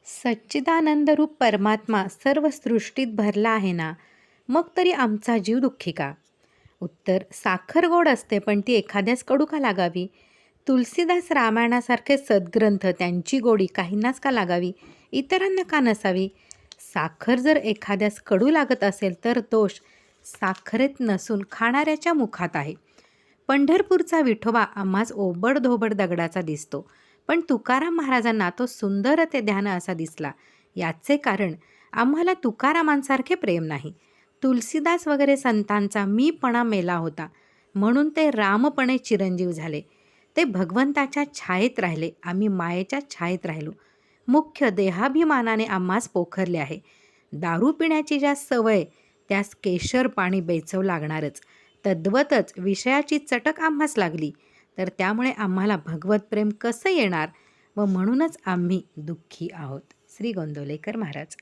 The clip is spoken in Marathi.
सच्चिदानंद रूप परमात्मा सर्व सृष्टीत भरला आहे ना, मग तरी आमचा जीव दुःखी का? उत्तर: साखर गोड असते, पण ती एखाद्यास कडू का लागावी? तुलसीदास रामायणासारखे सद्ग्रंथ, त्यांची गोडी काहींनाच का लागावी, इतरांना का नसावी? साखर जर एखाद्यास कडू लागत असेल तर दोष साखरेत नसून खाणाऱ्याच्या मुखात आहे. पंढरपूरचा विठोबा आम्हास ओबड-धोबड दगडाचा दिसतो, पण तुकाराम महाराजांना तो सुंदर ते ध्यान असा दिसला. याचे कारण आम्हाला तुकारामांसारखे प्रेम नाही. तुलसीदास वगैरे संतांचा मीपणा मेला होता, म्हणून ते रामपणे चिरंजीव झाले. ते भगवंताच्या छायेत राहिले, आम्ही मायेच्या छायेत राहिलो. मुख्य देहाभिमानाने आम्हास पोखरले आहे. दारू पिण्याची ज्या सवय, त्यास केशर पाणी बेचव लागणारच. तद्वतच विषयाची चटक आम्हास लागली, तर त्यामुळे आम्हाला भगवत प्रेम कसं येणार व म्हणूनच आम्ही दुःखी आहोत. श्री गोंदवलेकर महाराज.